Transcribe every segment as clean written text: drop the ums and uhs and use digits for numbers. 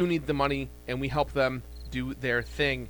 who need the money, and we help them do their thing.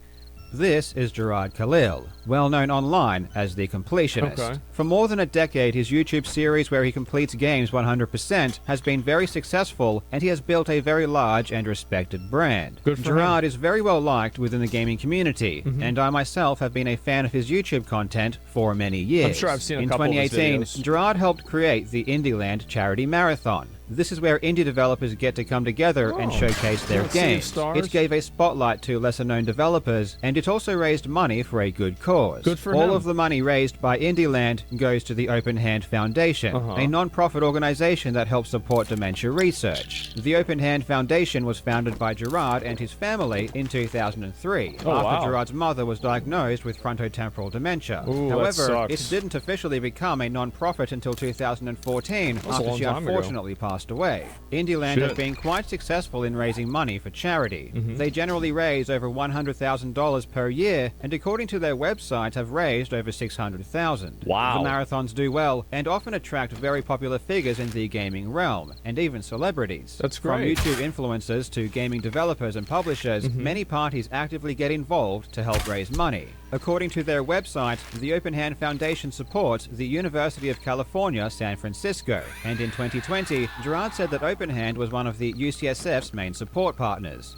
This is Gerard Khalil, well known online as the Completionist. Okay. For more than a decade, his YouTube series where he completes games 100% has been very successful, and he has built a very large and respected brand. Good for Gerard is very well liked within the gaming community, and I myself have been a fan of his YouTube content for many years. I'm sure I've seen a In couple of his 2018, videos. Gerard helped create the Indieland Charity Marathon. This is where indie developers get to come together and showcase their Let's see games. stars. It gave a spotlight to lesser-known developers, and it also raised money for a good cause. Good for All him. of the money raised by Indieland goes to the Open Hand Foundation, a non-profit organization that helps support dementia research. The Open Hand Foundation was founded by Gerard and his family in 2003, after wow. Gerard's mother was diagnosed with frontotemporal dementia. Ooh, that However, sucks. it didn't officially become a non-profit until 2014, a after long she time ago. unfortunately passed away. Indieland Shit. have been quite successful in raising money for charity. They generally raise over $100,000 per year, and according to their website have raised over $600,000. Wow. The marathons do well and often attract very popular figures in the gaming realm, and even celebrities. That's From great. YouTube influencers to gaming developers and publishers, many parties actively get involved to help raise money. According to their website, the Open Hand Foundation supports the University of California, San Francisco, and in 2020, Gerard said that Open Hand was one of the UCSF's main support partners.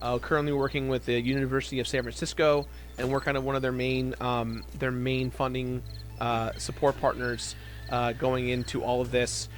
Currently working with the University of San Francisco, and we're kind of one of their main funding support partners going into all of this.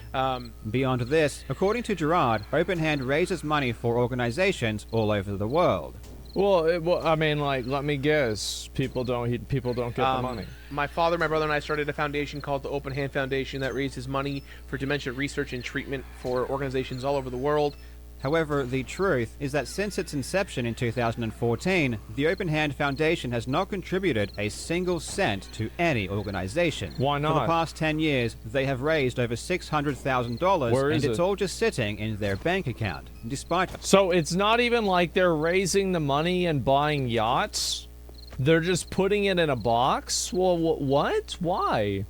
Beyond this, according to Gerard, Open Hand raises money for organizations all over the world. Well, I mean, like, let me guess. People don't get the money. My father, my brother, and I started a foundation called the Open Hand Foundation that raises money for dementia research and treatment for organizations all over the world. However, the truth is that since its inception in 2014, the Open Hand Foundation has not contributed a single cent to any organization. Why For not? the past 10 years, they have raised over $600,000, Where and is it's it? all just sitting in their bank account, despite... So it's not even like they're raising the money and buying yachts? They're just putting it in a box? Well, what? Why?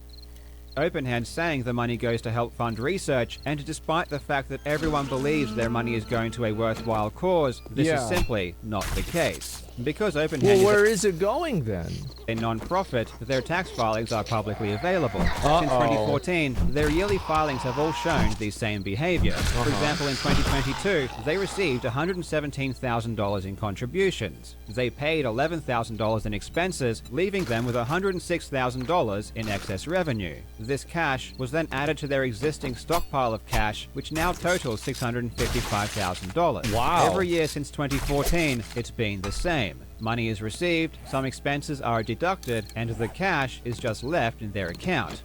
Open Hand saying the money goes to help fund research, and despite the fact that everyone believes their money is going to a worthwhile cause, this is Yeah. simply not the case. Because Open Well, Hand where is it going then? a non-profit, their tax filings are publicly available. Since 2014, their yearly filings have all shown the same behavior. For example, in 2022, they received $117,000 in contributions. They paid $11,000 in expenses, leaving them with $106,000 in excess revenue. This cash was then added to their existing stockpile of cash, which now totals $655,000. Wow. Every year since 2014, it's been the same. Money is received, some expenses are deducted, and the cash is just left in their account.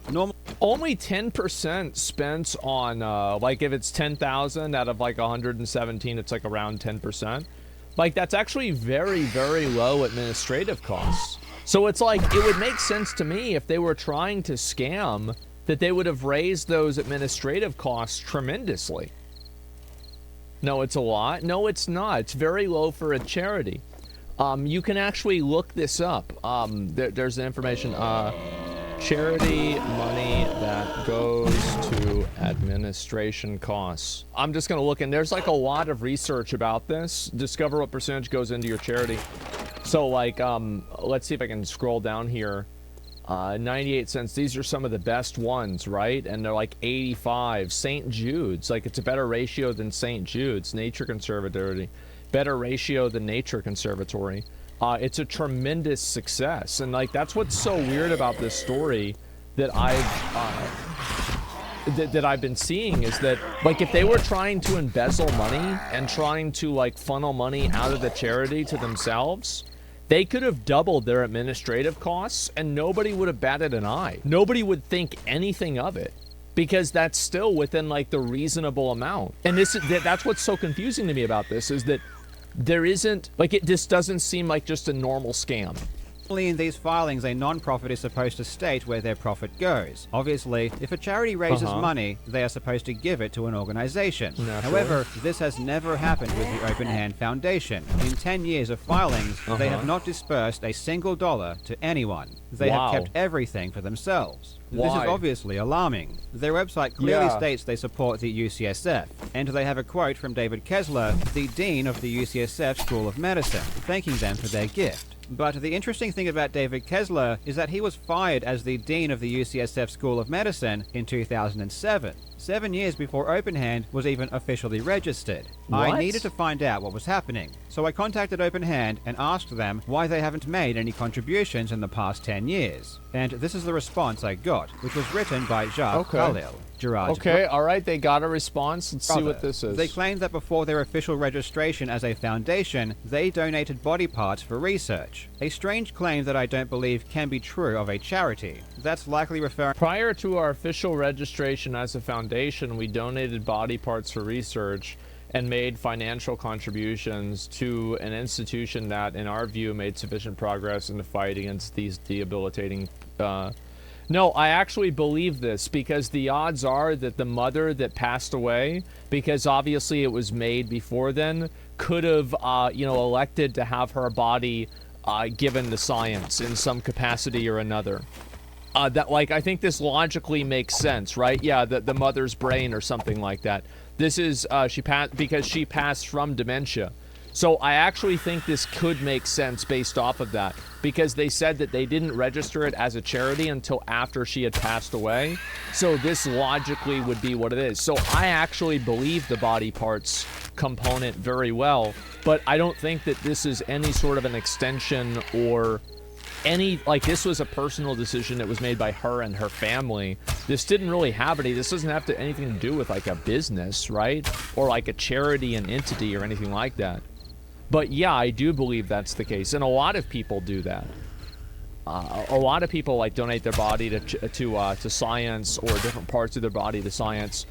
Only 10% spent on, like, if it's 10,000 out of like 117, it's like around 10%. Like, that's actually very, very low administrative costs. So it's like, it would make sense to me if they were trying to scam, that they would have raised those administrative costs tremendously. No, it's a lot. No, it's not. It's very low for a charity. You can actually look this up. There's the information. Charity money that goes to administration costs. I'm just going to look, and there's like a lot of research about this. Discover what percentage goes into your charity. So, like, let's see if I can scroll down here. 98 cents. These are some of the best ones, right? And they're like 85. St. Jude's. Like, it's a better ratio than St. Jude's. Nature Conservatory. Better ratio than Nature Conservatory. It's a tremendous success, and like that's what's so weird about this story that I've been seeing is that like if they were trying to embezzle money and trying to like funnel money out of the charity to themselves, they could have doubled their administrative costs and nobody would have batted an eye. Nobody would think anything of it. Because that's still within like the reasonable amount. And that's what's so confusing to me about this is that there isn't like this doesn't seem like just a normal scam. Only in these filings a non-profit is supposed to state where their profit goes. Obviously, if a charity raises money, they are supposed to give it to an organization. However, this has never happened with the Open Hand Foundation. In 10 years of filings, they have not dispersed a single dollar to anyone. They have kept everything for themselves. This is obviously alarming. Their website clearly states they support the UCSF, and they have a quote from David Kessler, the dean of the UCSF School of Medicine, thanking them for their gift. But the interesting thing about David Kessler is that he was fired as the dean of the UCSF School of Medicine in 2007, 7 years before Open Hand was even officially registered. I needed to find out what was happening, so I contacted Open Hand and asked them why they haven't made any contributions in the past 10 years. And this is the response I got, which was written by Jacques Khalil. Gerard's all right, they got a response. Let's see what this is. They claimed that before their official registration as a foundation, they donated body parts for research. A strange claim that I don't believe can be true of a charity. That's likely referring... Prior to our official registration as a foundation, we donated body parts for research and made financial contributions to an institution that, in our view, made sufficient progress in the fight against these debilitating... No, I actually believe this because the odds are that the mother that passed away, because obviously it was made before then, could have, elected to have her body given to science in some capacity or another. I think this logically makes sense, right? Yeah, the mother's brain or something like that. This is, because she passed from dementia. So I actually think this could make sense based off of that, because they said that they didn't register it as a charity until after she had passed away. So this logically would be what it is. So I actually believe the body parts component very well, but I don't think that this is any sort of an extension or any, this was a personal decision that was made by her and her family. This didn't really have any, this doesn't have anything to do with a business, right? Or a charity, an entity or anything like that. But yeah, I do believe that's the case, and a lot of people do that. A lot of people donate their body to science, or different parts of their body to science,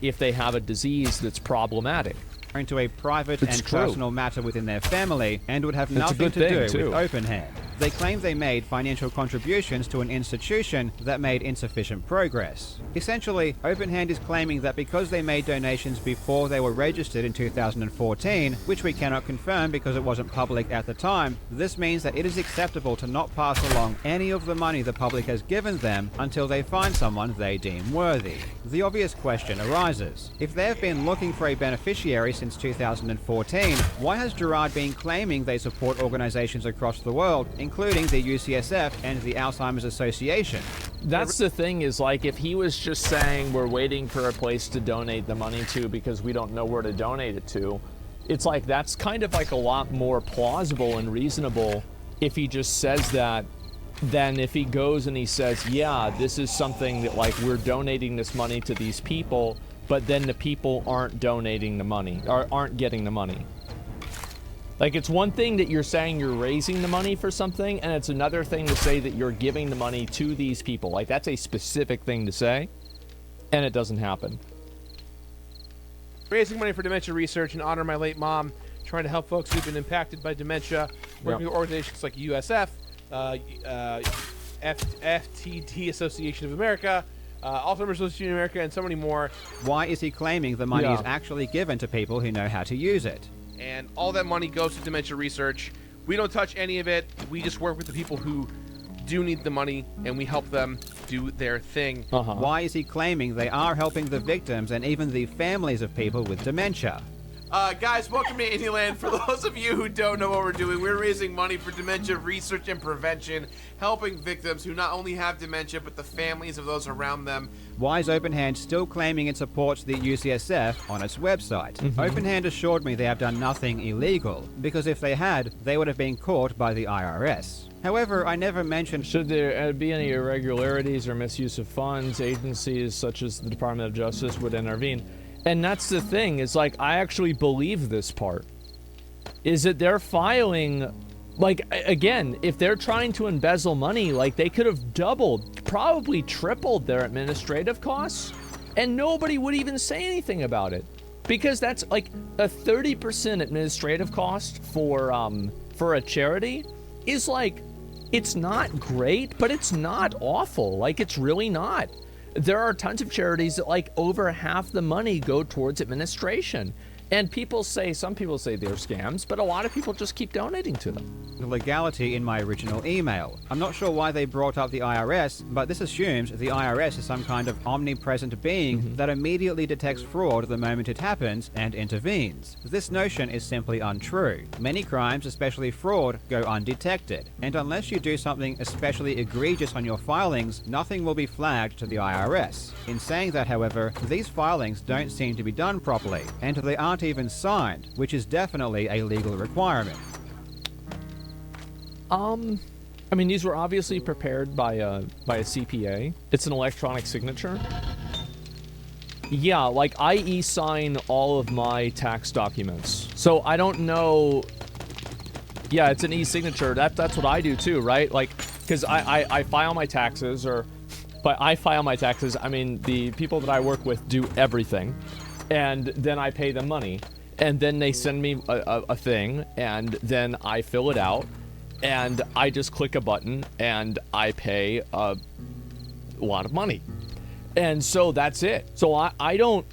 if they have a disease that's problematic. Into a private and personal matter within their family, and would have nothing to do with Open Hand. They claim they made financial contributions to an institution that made insufficient progress. Essentially, Open Hand is claiming that because they made donations before they were registered in 2014, which we cannot confirm because it wasn't public at the time, this means that it is acceptable to not pass along any of the money the public has given them until they find someone they deem worthy. The obvious question arises. If they have been looking for a beneficiary since 2014, why has Gerard been claiming they support organizations across the world, including the UCSF and the Alzheimer's Association? That's the thing, is if he was just saying we're waiting for a place to donate the money to because we don't know where to donate it to, it's that's kind of a lot more plausible and reasonable if he just says that than if he goes and he says, yeah, this is something that we're donating this money to these people, but then the people aren't donating the money, or aren't getting the money. It's one thing that you're saying you're raising the money for something, and it's another thing to say that you're giving the money to these people. That's a specific thing to say, and it doesn't happen. Raising money for dementia research in honor of my late mom, trying to help folks who've been impacted by dementia, working with organizations like USF, FTD Association of America, Alzheimer's Association of America, and so many more. Why is he claiming the money is actually given to people who know how to use it? And all that money goes to dementia research. We don't touch any of it. We just work with the people who do need the money, and we help them do their thing. Why is he claiming they are helping the victims and even the families of people with dementia? Guys, welcome to Indieland. For those of you who don't know what we're doing, we're raising money for dementia research and prevention, helping victims who not only have dementia, but the families of those around them. Why is Open Hand still claiming it supports the UCSF on its website? Open Hand assured me they have done nothing illegal, because if they had, they would have been caught by the IRS. However, I never mentioned... Should there be any irregularities or misuse of funds, agencies such as the Department of Justice would intervene. And that's the thing, is I actually believe this part. Is that they're filing, again, if they're trying to embezzle money, they could have doubled, probably tripled their administrative costs, and nobody would even say anything about it. Because that's a 30% administrative cost for a charity is It's not great, but it's not awful. Like, it's really not. There are tons of charities that, like, over half the money go towards administration. And some people say they're scams, but a lot of people just keep donating to them. The legality in my original email. I'm not sure why they brought up the IRS, but this assumes the IRS is some kind of omnipresent being that immediately detects fraud the moment it happens and intervenes. This notion is simply untrue. Many crimes, especially fraud, go undetected, and unless you do something especially egregious on your filings, nothing will be flagged to the IRS. In saying that, however, these filings don't seem to be done properly, and they aren't even signed, which is definitely a legal requirement. I mean, these were obviously prepared by a CPA. It's an electronic signature. Yeah, like, I e-sign all of my tax documents. So I don't know. Yeah, it's an e-signature. That's what I do too, right? Like, because I file my taxes, or by I file my taxes, I mean the people that I work with do everything. And then I pay them money, and then they send me a thing, and then I fill it out, and I just click a button, and I pay a lot of money, and so that's it. So I don't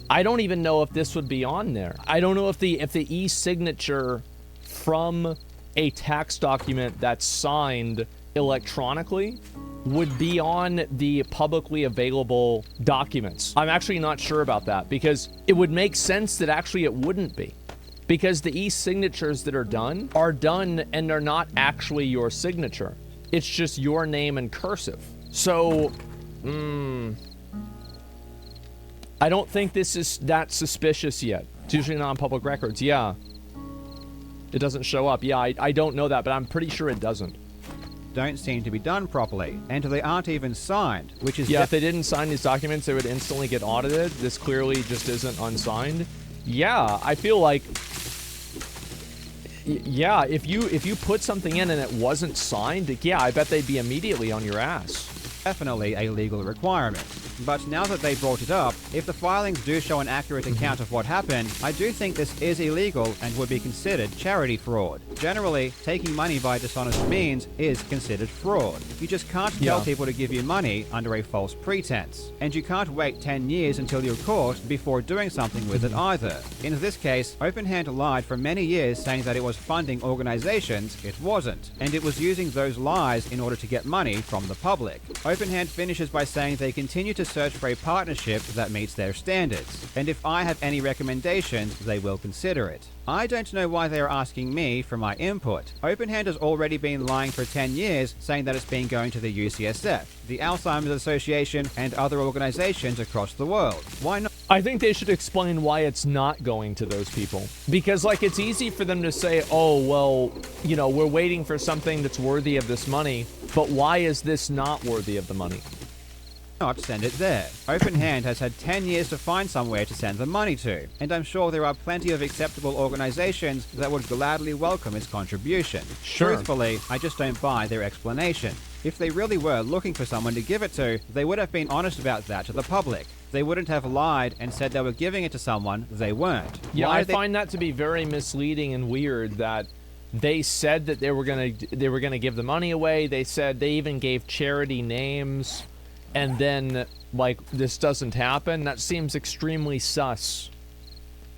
even know if this would be on there. I don't know if the e-signature from a tax document that's signed electronically would be on the publicly available documents. I'm actually not sure about that, because it would make sense that actually it wouldn't be, because the e-signatures that are done and they're not actually your signature. It's just your name in cursive. So, I don't think this is that suspicious yet. It's usually not on public records. Yeah. It doesn't show up. Yeah, I don't know that, but I'm pretty sure it doesn't. Don't seem to be done properly, and they aren't even signed, which is... Yeah, if they didn't sign these documents, they would instantly get audited. This clearly just isn't unsigned. Yeah, I feel like... Yeah, if you put something in and it wasn't signed, yeah, I bet they'd be immediately on your ass. Definitely a legal requirement. But now that they brought it up, if the filings do show an accurate account of what happened, I do think this is illegal and would be considered charity fraud. Generally, taking money by dishonest means is considered fraud. You just can't tell people to give you money under a false pretense. And you can't wait 10 years until you're caught before doing something with it either. In this case, OpenHand lied for many years saying that it was funding organizations it wasn't, and it was using those lies in order to get money from the public. OpenHand finishes by saying they continue to search for a partnership that meets their standards, and if I have any recommendations, they will consider it. I don't know why they are asking me for my input. OpenHand has already been lying for 10 years, saying that it's been going to the UCSF, the Alzheimer's Association, and other organizations across the world. Why not? I think they should explain why it's not going to those people. Because, like, it's easy for them to say, oh, well, you know, we're waiting for something that's worthy of this money, but why is this not worthy of the money? Not send it there. OpenHand has had 10 years to find somewhere to send the money to, and I'm sure there are plenty of acceptable organizations that would gladly welcome its contribution. Sure. Truthfully, I just don't buy their explanation. If they really were looking for someone to give it to, they would have been honest about that to the public. They wouldn't have lied and said they were giving it to someone they weren't. Yeah, I find that to be very misleading and weird that they said that they were gonna give the money away. They said they even gave charity names. And then, like, this doesn't happen. That seems extremely sus.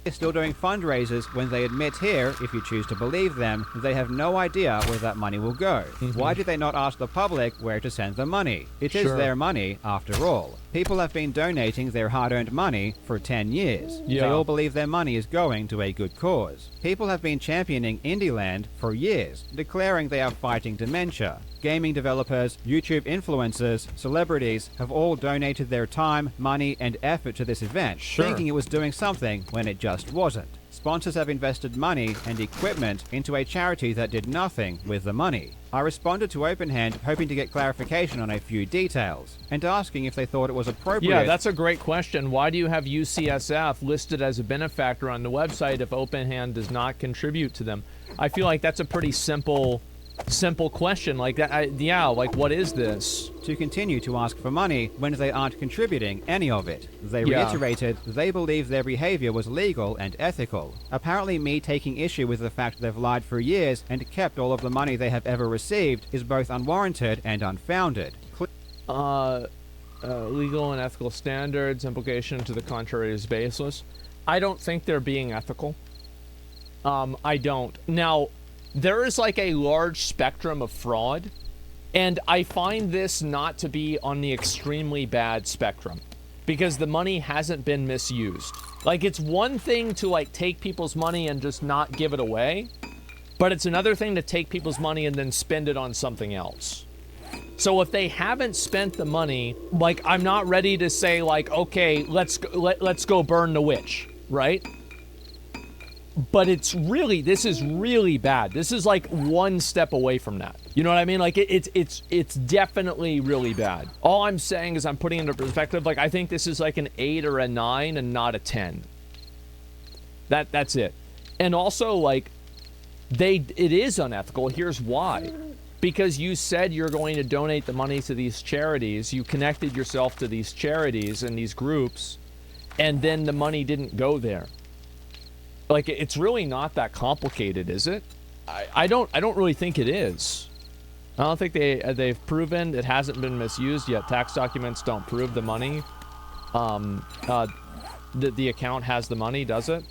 They're still doing fundraisers when they admit here, if you choose to believe them, they have no idea where that money will go. Why did they not ask the public where to send the money? It is their money, after all. People have been donating their hard-earned money for 10 years. Yeah. They all believe their money is going to a good cause. People have been championing Indieland for years, declaring they are fighting dementia. Gaming developers, YouTube influencers, celebrities have all donated their time, money, and effort to this event, thinking it was doing something when it just wasn't. Sponsors have invested money and equipment into a charity that did nothing with the money. I responded to OpenHand hoping to get clarification on a few details, and asking if they thought it was appropriate. Yeah, that's a great question. Why do you have UCSF listed as a benefactor on the website if OpenHand does not contribute to them? I feel like that's a pretty simple simple question like that. Yeah, like, what is this? To continue to ask for money when they aren't contributing any of it. They Yeah. reiterated they believe their behavior was legal and ethical. Apparently me taking issue with the fact they've lied for years and kept all of the money they have ever received is both unwarranted and unfounded. Legal and ethical standards, implication to the contrary is baseless. I don't think they're being ethical. I don't. Now, there is like a large spectrum of fraud, and I find this not to be on the extremely bad spectrum because the money hasn't been misused. Like, it's one thing to like take people's money and just not give it away, but it's another thing to take people's money and then spend it on something else. So if they haven't spent the money, like, I'm not ready to say like, okay, let's go burn the witch, right? But it's really, this is really bad. This is like one step away from that. You know what I mean? Like, it's definitely really bad. All I'm saying is I'm putting into perspective, like, I think this is like an 8 or a 9 and not a 10. That's it. And also, like, it is unethical. Here's why. Because you said you're going to donate the money to these charities. You connected yourself to these charities and these groups, and then the money didn't go there. Like, it's really not that complicated, is it? I don't really think it is. I don't think they've proven it hasn't been misused yet. Tax documents don't prove the money. The account has the money, does it?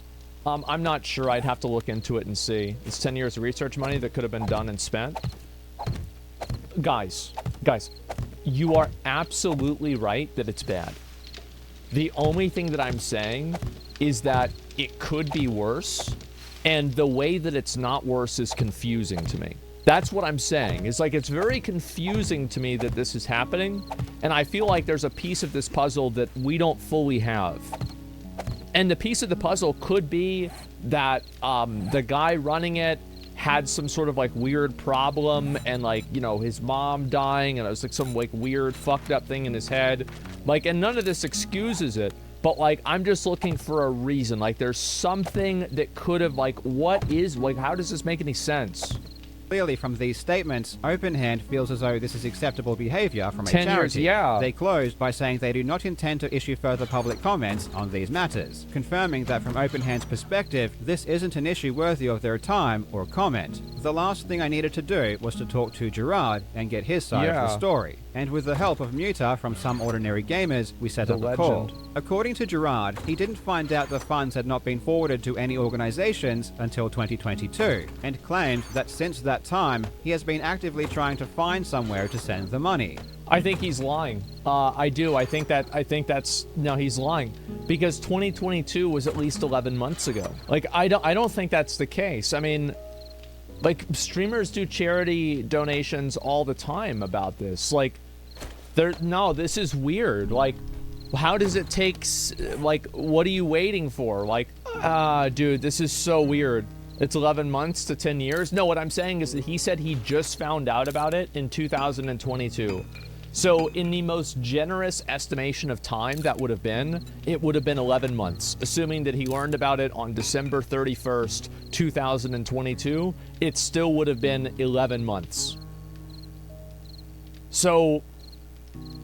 I'm not sure. I'd have to look into it and see. It's 10 years of research money that could have been done and spent. Guys, you are absolutely right that it's bad. The only thing that I'm saying is that it could be worse, and the way that it's not worse is confusing to me. That's what I'm saying. It's like, it's very confusing to me that this is happening, and I feel like there's a piece of this puzzle that we don't fully have. And the piece of the puzzle could be that the guy running it had some sort of like weird problem, and like, you know, his mom dying, and it was like some like weird fucked up thing in his head. Like, and none of this excuses it, but like, I'm just looking for a reason. Like, there's something that could have, like, what is, like, how does this make any sense? Clearly from these statements, Openhand feels as though this is acceptable behavior from a 10 charity. years, yeah. They closed by saying they do not intend to issue further public comments on these matters, confirming that from Openhand's perspective, this isn't an issue worthy of their time or comment. The last thing I needed to do was to talk to Gerard and get his side of the story. And with the help of Muta from Some Ordinary Gamers, we set up a call. According to Gerard, he didn't find out the funds had not been forwarded to any organizations until 2022, and claimed that since that time, he has been actively trying to find somewhere to send the money. I think he's lying. I do. I think that's no, he's lying, because 2022 was at least 11 months ago. Like, I don't think that's the case. I mean, like, streamers do charity donations all the time about this. Like, no, this is weird. Like, how does it take, like, what are you waiting for? Like, dude, this is so weird. It's 11 months to 10 years. No, what I'm saying is that he said he just found out about it in 2022. So in the most generous estimation of time that would have been, it would have been 11 months. Assuming that he learned about it on December 31st, 2022, it still would have been 11 months. So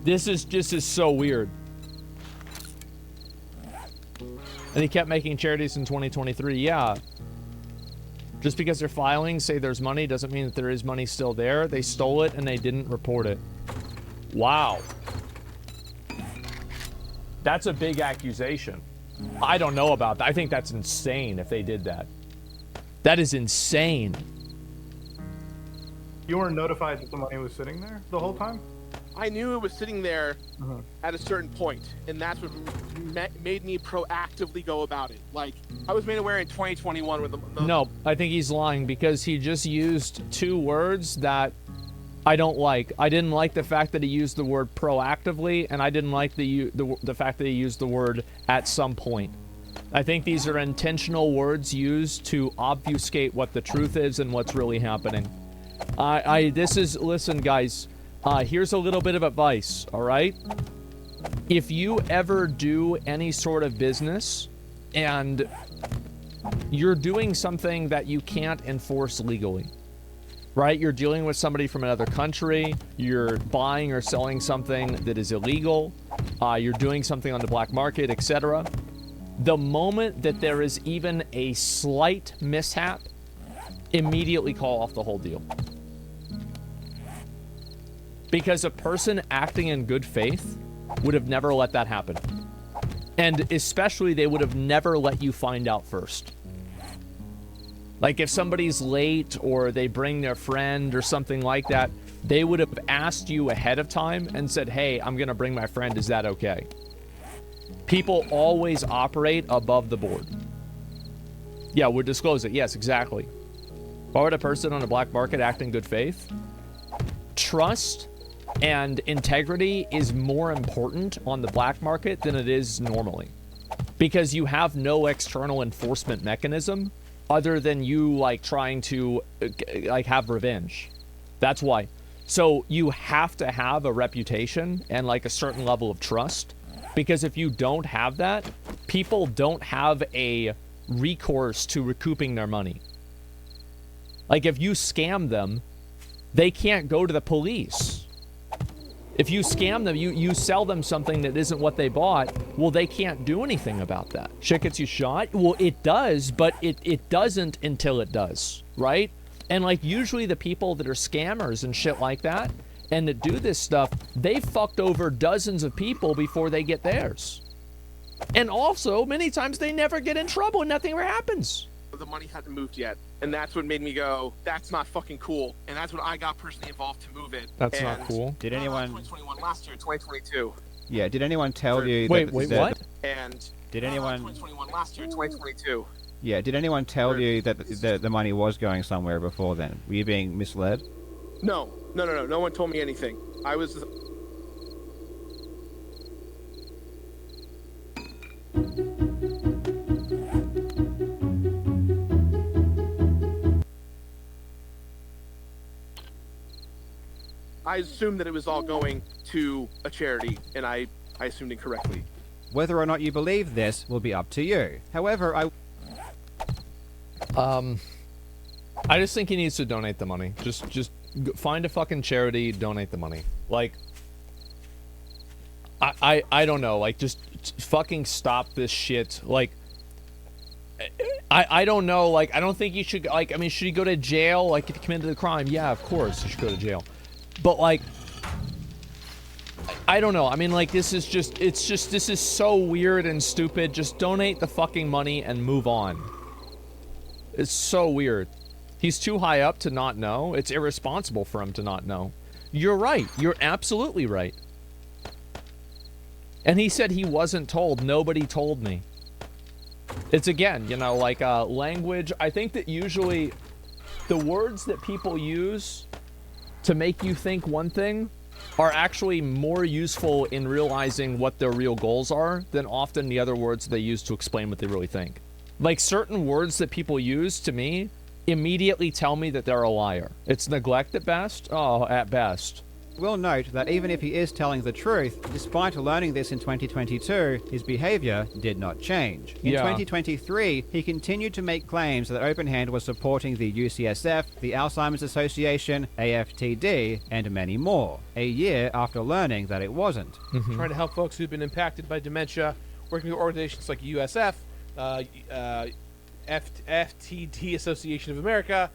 this is so weird. And he kept making charities in 2023. Yeah. Just because their filings say there's money doesn't mean that there is money still there. They stole it and they didn't report it. Wow. That's a big accusation. I don't know about that. I think that's insane if they did that. That is insane. You weren't notified that the money was sitting there the whole time? I knew it was sitting there at a certain point, and that's what made me proactively go about it. Like, I was made aware in 2021 with the No, I think he's lying, because he just used two words that I don't like. I didn't like the fact that he used the word proactively, and I didn't like the fact that he used the word at some point. I think these are intentional words used to obfuscate what the truth is and what's really happening. Listen, guys, here's a little bit of advice, all right? If you ever do any sort of business and you're doing something that you can't enforce legally, right? You're dealing with somebody from another country. You're buying or selling something that is illegal. You're doing something on the black market, etc. The moment that there is even a slight mishap, immediately call off the whole deal. Because a person acting in good faith would have never let that happen. And especially, they would have never let you find out first. Like, if somebody's late or they bring their friend or something like that, they would have asked you ahead of time and said, hey, I'm going to bring my friend. Is that okay? People always operate above the board. Yeah, we'll disclose it. Yes, exactly. Why would a person on the black market act in good faith? Trust and integrity is more important on the black market than it is normally. Because you have no external enforcement mechanism other than you, like, trying to, like, have revenge. That's why. So you have to have a reputation and, like, a certain level of trust. Because if you don't have that, people don't have a recourse to recouping their money. Like, if you scam them, they can't go to the police. If you scam them, you sell them something that isn't what they bought, well, they can't do anything about that. Shit gets you shot? Well, it does, but it doesn't until it does, right? And, like, usually the people that are scammers and shit like that, and that do this stuff, they fucked over dozens of people before they get theirs. And also, many times they never get in trouble and nothing ever happens. The money hadn't moved yet, and that's what made me go, that's not fucking cool. And that's when I got personally involved to move it. That's and not cool. Did anyone... 2021, last year, 2022. Yeah, did anyone tell you... Wait, what? And... Did anyone... 2021, last year, 2022. Yeah, did anyone tell you that the money was going somewhere before then? Were you being misled? No. No one told me anything. I was... I assumed that it was all going to a charity, and I assumed incorrectly. Whether or not you believe this will be up to you. However, I just think he needs to donate the money. Just find a fucking charity, donate the money. Like, I don't know. Like, just fucking stop this shit. Like, I don't know. Like, I don't think you should, like, I mean, should he go to jail? Like, if he committed the crime, yeah, of course he should go to jail. But, like, I don't know. I mean, like, this is so weird and stupid. Just donate the fucking money and move on. It's so weird. He's too high up to not know. It's irresponsible for him to not know. You're right. You're absolutely right. And he said he wasn't told. Nobody told me. It's, again, you know, like, language. I think that usually the words that people use to make you think one thing are actually more useful in realizing what their real goals are than often the other words they use to explain what they really think. Like, certain words that people use, to me, immediately tell me that they're a liar. It's neglect at best? Oh, at best. will note that even if he is telling the truth, despite learning this in 2022, his behavior did not change. In 2023, he continued to make claims that OpenHand was supporting the UCSF, the Alzheimer's Association, AFTD, and many more, a year after learning that it wasn't. Trying to help folks who've been impacted by dementia, working with organizations like USF, FTD Association of America,